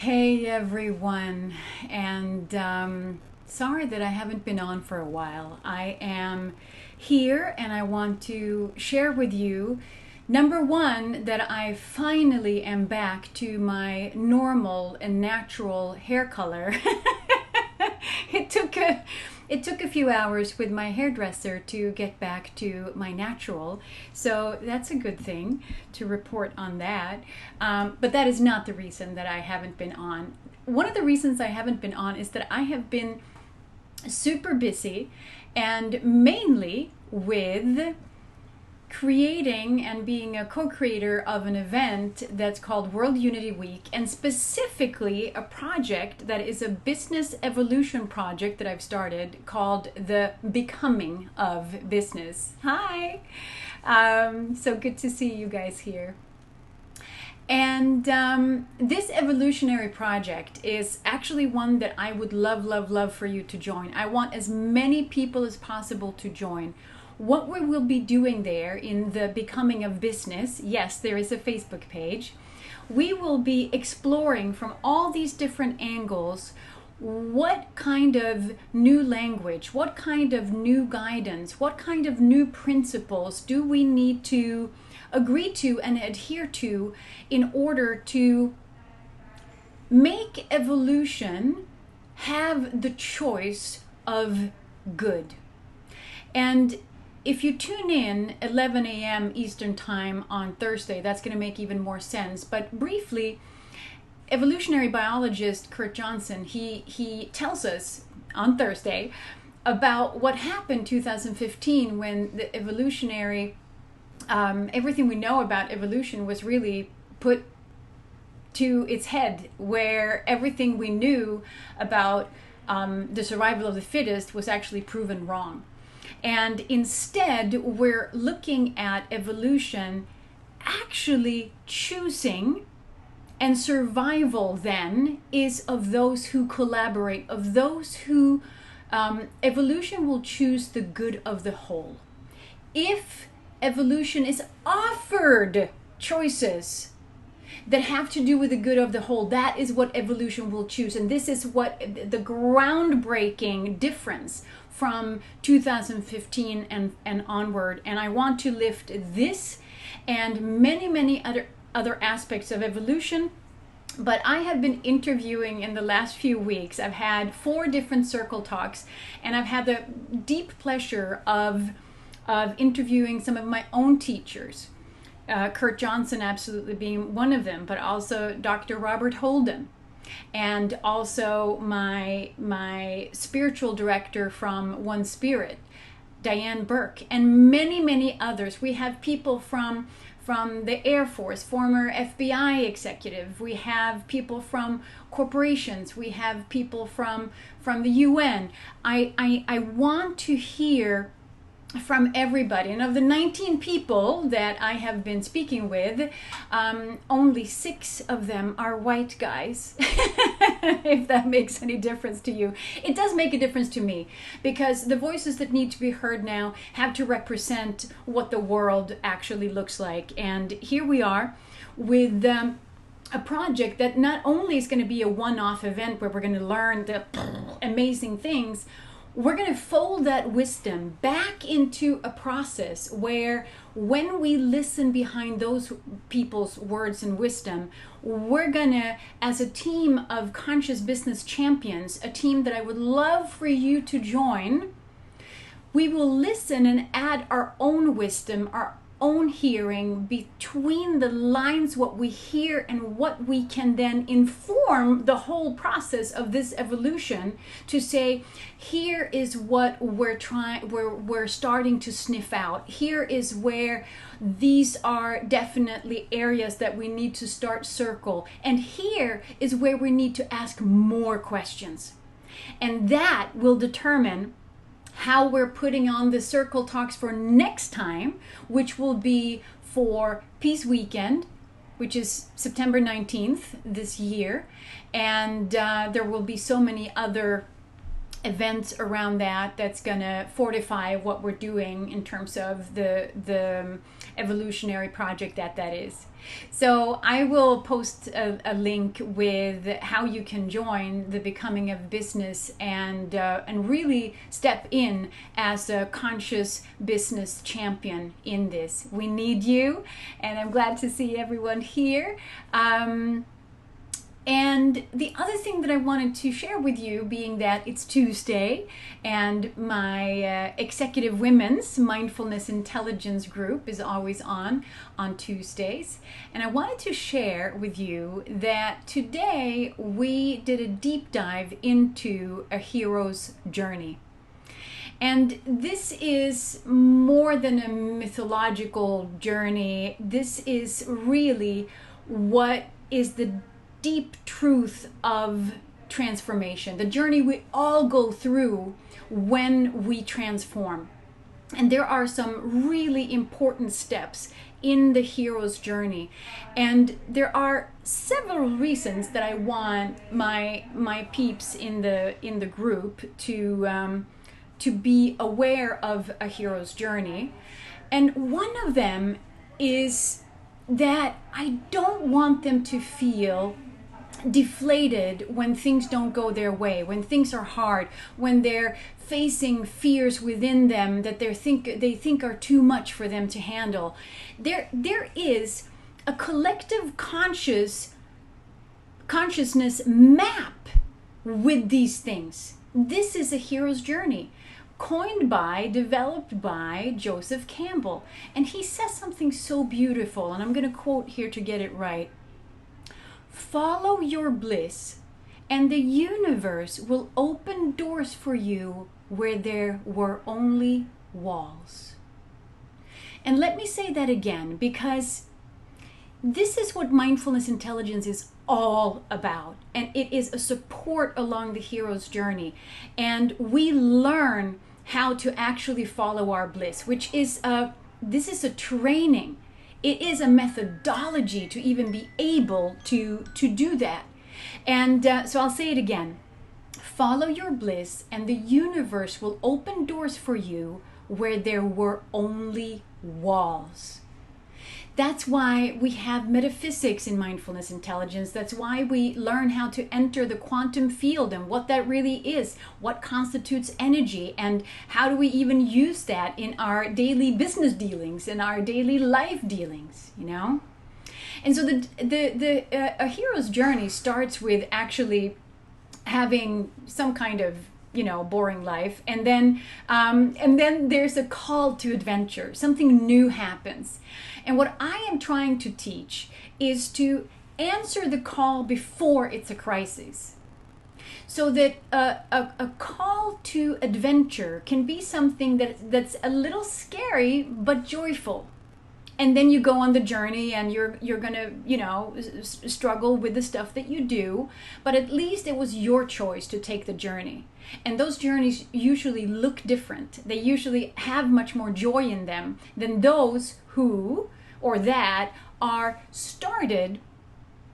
Hey everyone, and sorry that I haven't been on for a while. I am here and I want to share with you, number one, that I finally am back to my normal and natural hair color. it took a it took a few hours with my hairdresser to get back to my natural, so that's a good thing to report on that. But that is not the reason that I haven't been on. One of the reasons I haven't been on is that I have been super busy, and mainly with creating and being a co-creator of an event that's called World Unity Week, and specifically a project that is a business evolution project that I've started called the Becoming of Business. Hi! So good to see you guys here. And this evolutionary project is actually one that I would love for you to join. I want as many people as possible to join. What we will be doing there in the Becoming of Business, yes, there is a Facebook page. We will be exploring from all these different angles what kind of new language, what kind of new guidance, what kind of new principles do we need to agree to and adhere to in order to make evolution have the choice of good. And if you tune in 11 a.m. Eastern Time on Thursday, that's going to make even more sense. But briefly, evolutionary biologist Kurt Johnson, he tells us on Thursday about what happened 2015 when the evolutionary, everything we know about evolution was really put to its head, where everything we knew about the survival of the fittest was actually proven wrong. And instead, we're looking at evolution actually choosing, and survival then is of those who collaborate, of those who, evolution will choose the good of the whole. If evolution is offered choices that have to do with the good of the whole, that is what evolution will choose. And this is what the groundbreaking difference from 2015 and onward. And I want to lift this and many other aspects of evolution. But I have been interviewing in the last few weeks. I've had 4 different circle talks, and I've had the deep pleasure of interviewing some of my own teachers. Kurt Johnson absolutely being one of them, but also Dr. Robert Holden, and also my spiritual director from One Spirit, Diane Burke, and many others. We have people from the Air Force, former FBI executive. We have people from corporations. We have people from the UN. I want to hear from everybody. And of the 19 people that I have been speaking with, only 6 of them are white guys. If that makes any difference to you. It does make a difference to me, because the voices that need to be heard now have to represent what the world actually looks like. And here we are with a project that not only is going to be a one-off event where we're going to learn the amazing things, we're going to fold that wisdom back into a process where, when we listen behind those people's words and wisdom, we're going to, as a team of conscious business champions, a team that I would love for you to join, we will listen and add our own wisdom, our own hearing between the lines, what we hear and what we can then inform the whole process of this evolution, to say, here is what we're starting to sniff out. Here is where these are definitely areas that we need to start circle, and here is where we need to ask more questions. And that will determine how we're putting on the circle talks for next time, which will be for Peace Weekend, which is September 19th this year. And there will be so many other events around that's going to fortify what we're doing in terms of the evolutionary project that is. So I will post a link with how you can join the Becoming of Business and really step in as a conscious business champion in this. We need you, and I'm glad to see everyone here. And the other thing that I wanted to share with you, being that it's Tuesday and my Executive Women's Mindfulness Intelligence group is always on Tuesdays. And I wanted to share with you that today we did a deep dive into a hero's journey. And this is more than a mythological journey. This is really what is the deep truth of transformation, the journey we all go through when we transform. And there are some really important steps in the hero's journey. And there are several reasons that I want my peeps in the group to be aware of a hero's journey. And one of them is that I don't want them to feel deflated when things don't go their way, when things are hard, when they're facing fears within them that they think are too much for them to handle. There is a collective consciousness map with these things. This is a hero's journey, developed by Joseph Campbell. And he says something so beautiful, and I'm going to quote here to get it right. Follow your bliss, and the universe will open doors for you where there were only walls. And let me say that again, because this is what mindfulness intelligence is all about. And it is a support along the hero's journey. And we learn how to actually follow our bliss, which is this is a training. It is a methodology to even be able to do that. And so I'll say it again. Follow your bliss, and the universe will open doors for you where there were only walls. That's why we have metaphysics in mindfulness intelligence. That's why we learn how to enter the quantum field and what that really is, what constitutes energy, and how do we even use that in our daily business dealings, in our daily life dealings, you know? And so a hero's journey starts with actually having some kind of boring life, and then there's a call to adventure. Something new happens. And what I am trying to teach is to answer the call before it's a crisis. So that a call to adventure can be something that's a little scary but joyful. And then you go on the journey, and you're gonna struggle with the stuff that you do, but at least it was your choice to take the journey. And those journeys usually look different. They usually have much more joy in them than those who or that are started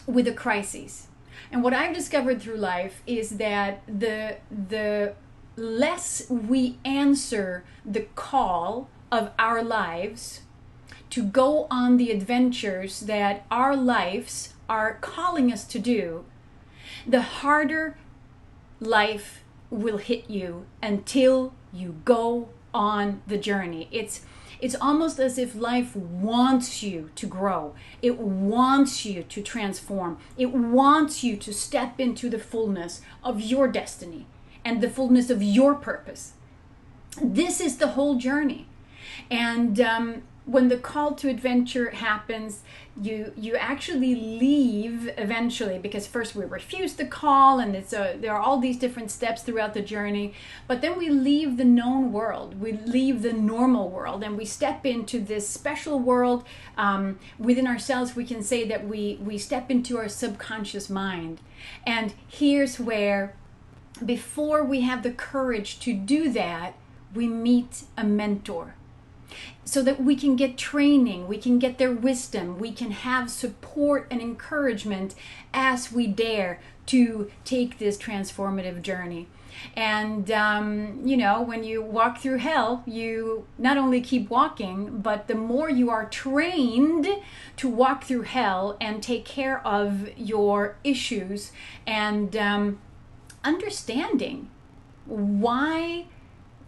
with a crisis. And what I've discovered through life is that the less we answer the call of our lives to go on the adventures that our lives are calling us to do, the harder life will hit you until you go on the journey. It's almost as if life wants you to grow. It wants you to transform. It wants you to step into the fullness of your destiny and the fullness of your purpose. This is the whole journey. And when the call to adventure happens, you actually leave eventually, because first we refuse the call, and there are all these different steps throughout the journey. But then we leave the known world, we leave the normal world, and we step into this special world within ourselves. We can say that we step into our subconscious mind. And here's where, before we have the courage to do that, we meet a mentor, so that we can get training, we can get their wisdom, we can have support and encouragement as we dare to take this transformative journey. And, when you walk through hell, you not only keep walking, but the more you are trained to walk through hell and take care of your issues and understanding why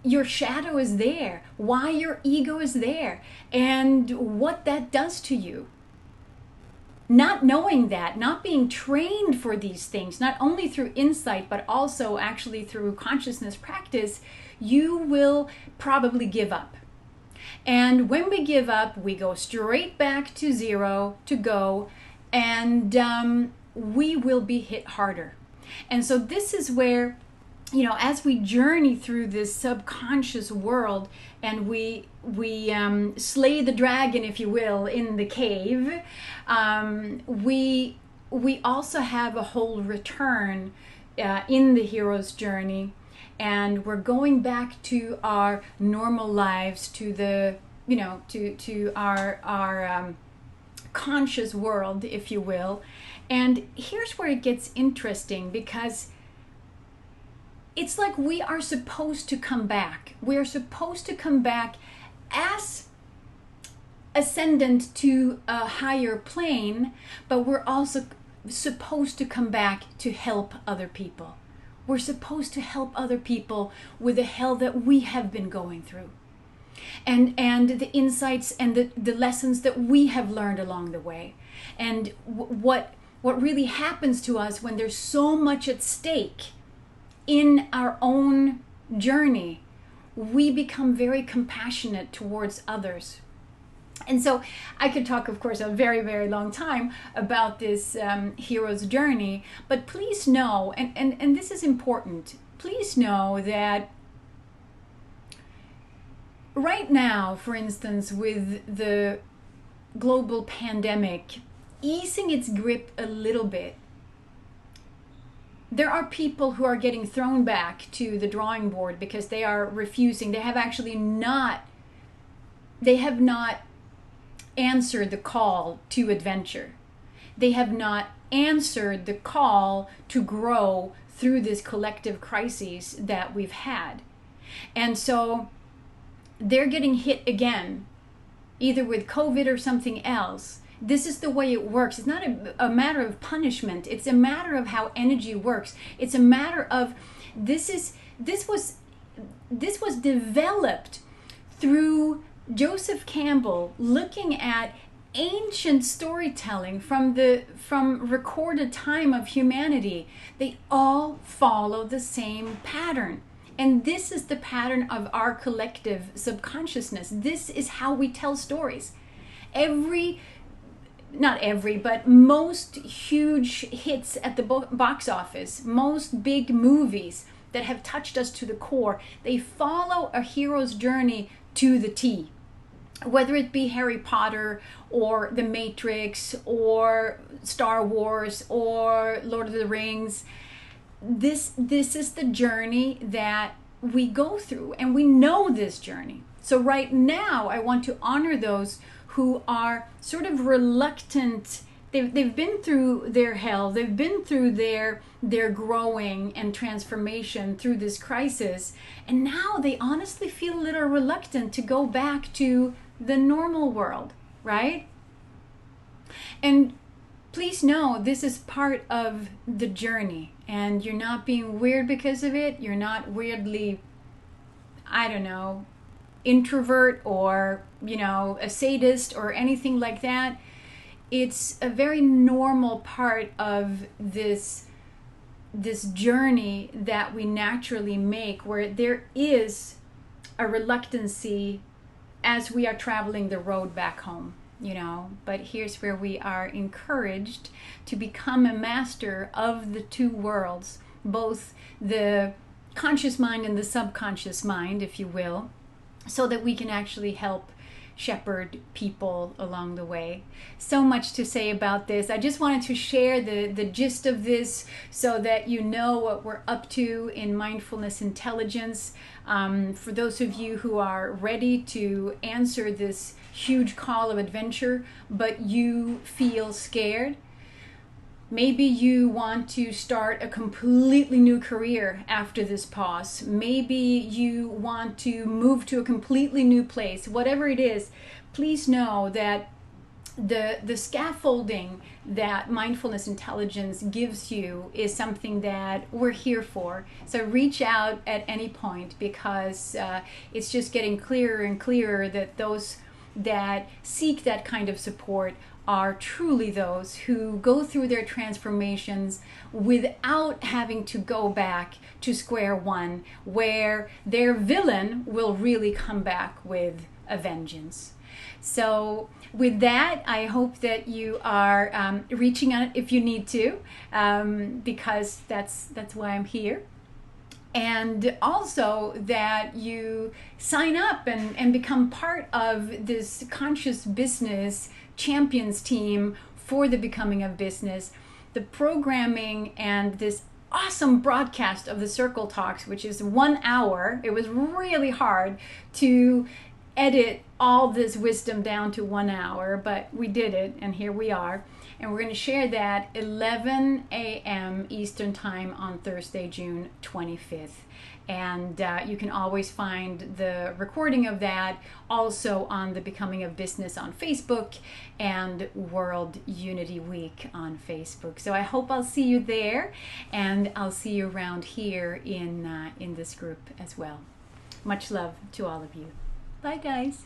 your shadow is there, why your ego is there, and what that does to you. Not knowing that, not being trained for these things, not only through insight, but also actually through consciousness practice, you will probably give up. And when we give up, we go straight back to zero, to go, and we will be hit harder. And so this is where, as we journey through this subconscious world and we slay the dragon, if you will, in the cave, we also have a whole return in the hero's journey, and we're going back to our normal lives, to the to our conscious world, if you will. And here's where it gets interesting, because it's like we are supposed to come back. We are supposed to come back as ascendant to a higher plane, but we're also supposed to come back to help other people. We're supposed to help other people with the hell that we have been going through. And the insights and the lessons that we have learned along the way. And what really happens to us when there's so much at stake in our own journey, we become very compassionate towards others. And so I could talk, of course, a very, very long time about this hero's journey, but please know, and this is important, please know that right now, for instance, with the global pandemic easing its grip a little bit, there are people who are getting thrown back to the drawing board because they are refusing. They have not answered the call to adventure. They have not answered the call to grow through this collective crisis that we've had. And so they're getting hit again, either with COVID or something else. This is the way it works. It's not a matter of punishment. It's a matter of how energy works. It's a matter of this was developed through Joseph Campbell looking at ancient storytelling from recorded time of humanity. They all follow the same pattern. And this is the pattern of our collective subconsciousness. This is how we tell stories. Not every, but most huge hits at the box office, most big movies that have touched us to the core, they follow a hero's journey to the T. Whether it be Harry Potter or The Matrix or Star Wars or Lord of the Rings, this is the journey that we go through, and we know this journey. So right now, I want to honor those who are sort of reluctant. They've been through their hell. They've been through their growing and transformation through this crisis. And now they honestly feel a little reluctant to go back to the normal world, right? And please know this is part of the journey. And you're not being weird because of it. You're not weirdly, introvert or a sadist or anything like that. It's a very normal part of this journey that we naturally make, where there is a reluctancy as we are traveling the road back home, but here's where we are encouraged to become a master of the two worlds, both the conscious mind and the subconscious mind, if you will, so that we can actually help shepherd people along the way. So much to say about this. I just wanted to share the gist of this so that you know what we're up to in Mindfulness Intelligence. For those of you who are ready to answer this huge call of adventure, but you feel scared, Maybe you want to start a completely new career after this pause. Maybe you want to move to a completely new place. Whatever it is, please know that the scaffolding that mindfulness intelligence gives you is something that we're here for. So reach out at any point, because it's just getting clearer and clearer that those that seek that kind of support are truly those who go through their transformations without having to go back to square one, where their villain will really come back with a vengeance. So with that, I hope that you are reaching out if you need to, because that's why I'm here. And also that you sign up and become part of this conscious business champions team for the Becoming of Business. The programming and this awesome broadcast of the Circle Talks, which is 1 hour. It was really hard to edit all this wisdom down to 1 hour, but we did it, and here we are. And we're going to share that 11 a.m. Eastern Time on Thursday, June 25th. And you can always find the recording of that also on the Becoming of Business on Facebook and World Unity Week on Facebook. So I hope I'll see you there, and I'll see you around here in this group as well. Much love to all of you. Bye, guys.